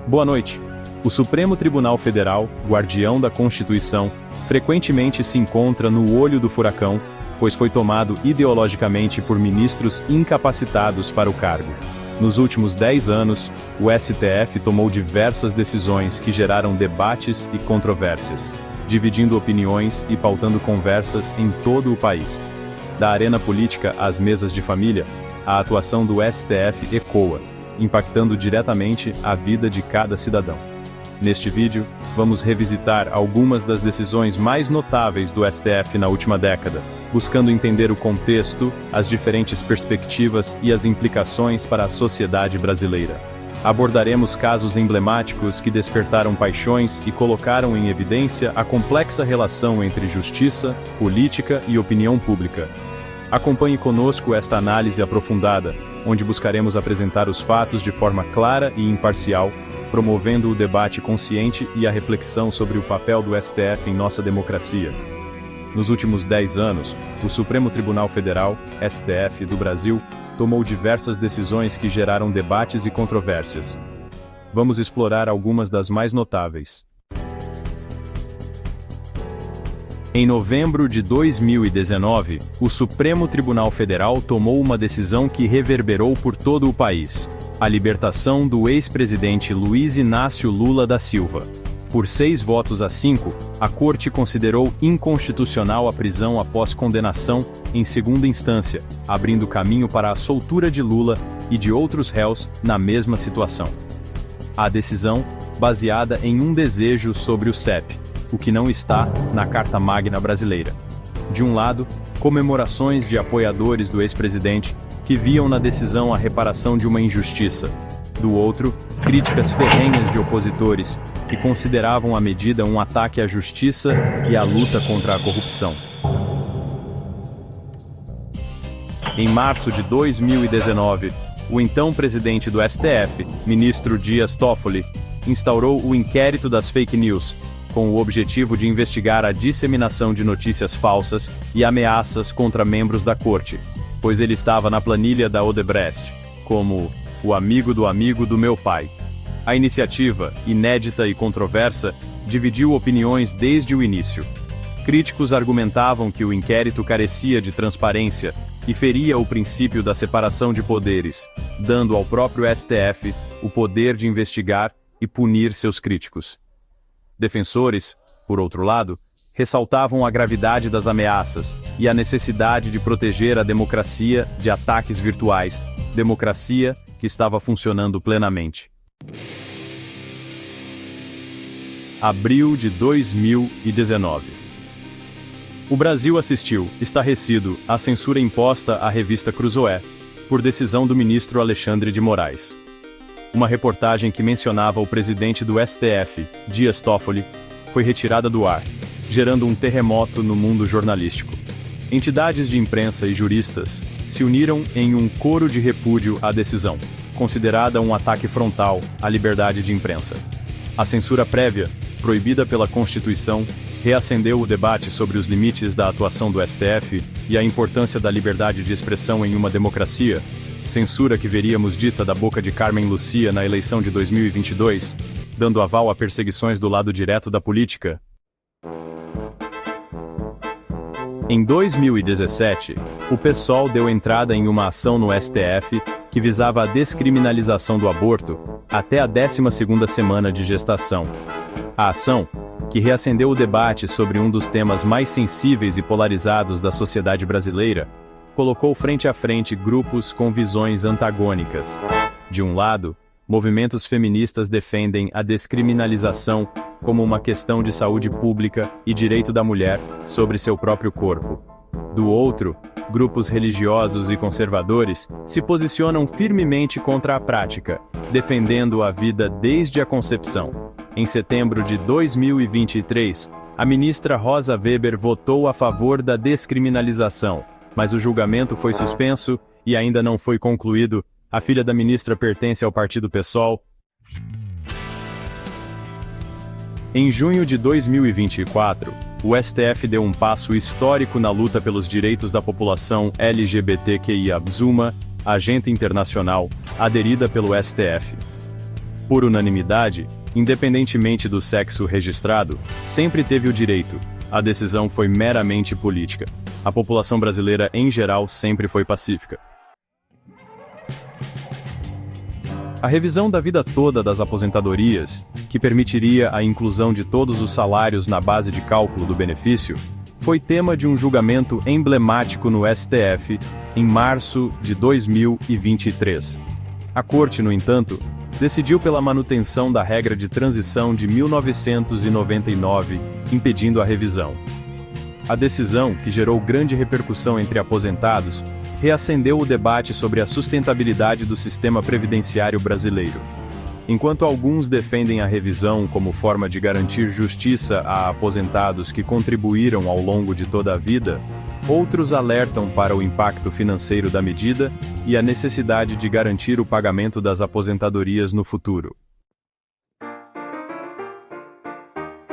Boa noite. O Supremo Tribunal Federal, guardião da Constituição, frequentemente se encontra no olho do furacão, pois foi tomado ideologicamente por ministros incapacitados para o cargo. Nos últimos 10 anos, o STF tomou diversas decisões que geraram debates e controvérsias, dividindo opiniões e pautando conversas em todo o país. Da arena política às mesas de família, a atuação do STF ecoa, impactando diretamente a vida de cada cidadão. Neste vídeo, vamos revisitar algumas das decisões mais notáveis do STF na última década, buscando entender o contexto, as diferentes perspectivas e as implicações para a sociedade brasileira. Abordaremos casos emblemáticos que despertaram paixões e colocaram em evidência a complexa relação entre justiça, política e opinião pública. Acompanhe conosco esta análise aprofundada, onde buscaremos apresentar os fatos de forma clara e imparcial, promovendo o debate consciente e a reflexão sobre o papel do STF em nossa democracia. Nos últimos 10 anos, o Supremo Tribunal Federal, STF, do Brasil, tomou diversas decisões que geraram debates e controvérsias. Vamos explorar algumas das mais notáveis. Em novembro de 2019, o Supremo Tribunal Federal tomou uma decisão que reverberou por todo o país: a libertação do ex-presidente Luiz Inácio Lula da Silva. Por 6 votos a 5, a Corte considerou inconstitucional a prisão após condenação em segunda instância, abrindo caminho para a soltura de Lula e de outros réus na mesma situação. A decisão, baseada em um desejo sobre o CEP, o que não está na Carta Magna brasileira. De um lado, comemorações de apoiadores do ex-presidente, que viam na decisão a reparação de uma injustiça. Do outro, críticas ferrenhas de opositores, que consideravam a medida um ataque à justiça e à luta contra a corrupção. Em março de 2019, o então presidente do STF, ministro Dias Toffoli, instaurou o inquérito das fake news, com o objetivo de investigar a disseminação de notícias falsas e ameaças contra membros da corte, pois ele estava na planilha da Odebrecht, como o amigo do meu pai. A iniciativa, inédita e controversa, dividiu opiniões desde o início. Críticos argumentavam que o inquérito carecia de transparência e feria o princípio da separação de poderes, dando ao próprio STF o poder de investigar e punir seus críticos. Defensores, por outro lado, ressaltavam a gravidade das ameaças e a necessidade de proteger a democracia de ataques virtuais, democracia que estava funcionando plenamente. Abril de 2019. O Brasil assistiu, estarrecido, à censura imposta à revista Cruzoé, por decisão do ministro Alexandre de Moraes. Uma reportagem que mencionava o presidente do STF, Dias Toffoli, foi retirada do ar, gerando um terremoto no mundo jornalístico. Entidades de imprensa e juristas se uniram em um coro de repúdio à decisão, considerada um ataque frontal à liberdade de imprensa. A censura prévia, proibida pela Constituição, reacendeu o debate sobre os limites da atuação do STF e a importância da liberdade de expressão em uma democracia, censura que veríamos dita da boca de Carmen Lúcia na eleição de 2022, dando aval a perseguições do lado direto da política. Em 2017, o PSOL deu entrada em uma ação no STF que visava a descriminalização do aborto até a 12ª semana de gestação. A ação, que reacendeu o debate sobre um dos temas mais sensíveis e polarizados da sociedade brasileira, colocou frente a frente grupos com visões antagônicas. De um lado, movimentos feministas defendem a descriminalização como uma questão de saúde pública e direito da mulher sobre seu próprio corpo. Do outro, grupos religiosos e conservadores se posicionam firmemente contra a prática, defendendo a vida desde a concepção. Em setembro de 2023, a ministra Rosa Weber votou a favor da descriminalização, mas o julgamento foi suspenso e ainda não foi concluído. A filha da ministra pertence ao partido PSOL. Em junho de 2024, o STF deu um passo histórico na luta pelos direitos da população LGBTQIA+, agente internacional, aderida pelo STF. Por unanimidade, independentemente do sexo registrado, sempre teve o direito. A decisão foi meramente política. A população brasileira, em geral, sempre foi pacífica. A revisão da vida toda das aposentadorias, que permitiria a inclusão de todos os salários na base de cálculo do benefício, foi tema de um julgamento emblemático no STF em março de 2023. A Corte, no entanto, decidiu pela manutenção da regra de transição de 1999, impedindo a revisão. A decisão, que gerou grande repercussão entre aposentados, reacendeu o debate sobre a sustentabilidade do sistema previdenciário brasileiro. Enquanto alguns defendem a revisão como forma de garantir justiça a aposentados que contribuíram ao longo de toda a vida, outros alertam para o impacto financeiro da medida e a necessidade de garantir o pagamento das aposentadorias no futuro.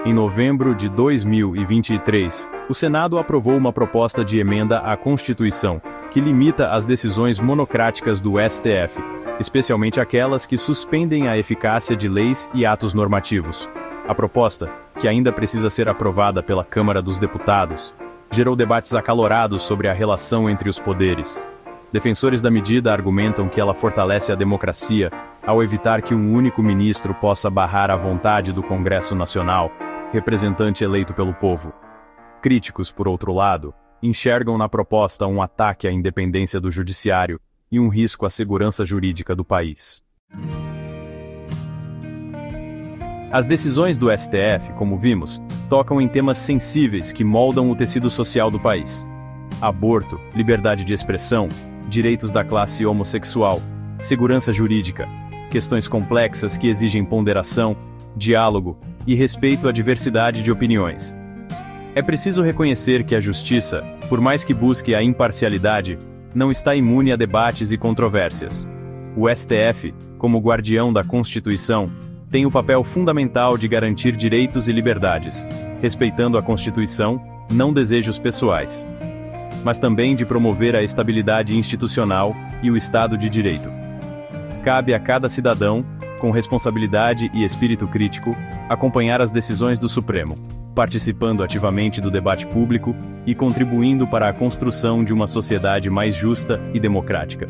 Em novembro de 2023, o Senado aprovou uma proposta de emenda à Constituição, que limita as decisões monocráticas do STF, especialmente aquelas que suspendem a eficácia de leis e atos normativos. A proposta, que ainda precisa ser aprovada pela Câmara dos Deputados, gerou debates acalorados sobre a relação entre os poderes. Defensores da medida argumentam que ela fortalece a democracia, ao evitar que um único ministro possa barrar a vontade do Congresso Nacional, representante eleito pelo povo. Críticos, por outro lado, enxergam na proposta um ataque à independência do judiciário e um risco à segurança jurídica do país. As decisões do STF, como vimos, tocam em temas sensíveis que moldam o tecido social do país. Aborto, liberdade de expressão, direitos da classe homossexual, segurança jurídica, questões complexas que exigem ponderação, diálogo e respeito à diversidade de opiniões. É preciso reconhecer que a justiça, por mais que busque a imparcialidade, não está imune a debates e controvérsias. O STF, como guardião da Constituição, tem o papel fundamental de garantir direitos e liberdades, respeitando a Constituição, não desejos pessoais, mas também de promover a estabilidade institucional e o Estado de Direito. Cabe a cada cidadão, com responsabilidade e espírito crítico, acompanhar as decisões do Supremo, participando ativamente do debate público e contribuindo para a construção de uma sociedade mais justa e democrática.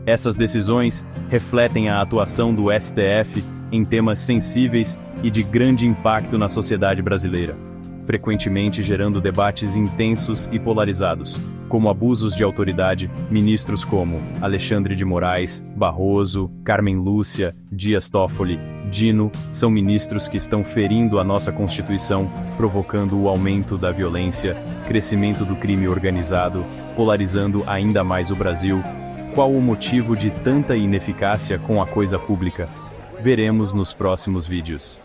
Essas decisões refletem a atuação do STF em temas sensíveis e de grande impacto na sociedade brasileira, frequentemente gerando debates intensos e polarizados, como abusos de autoridade. Ministros como Alexandre de Moraes, Barroso, Carmen Lúcia, Dias Toffoli, Dino, são ministros que estão ferindo a nossa Constituição, provocando o aumento da violência, crescimento do crime organizado, polarizando ainda mais o Brasil. Qual o motivo de tanta ineficácia com a coisa pública? Veremos nos próximos vídeos.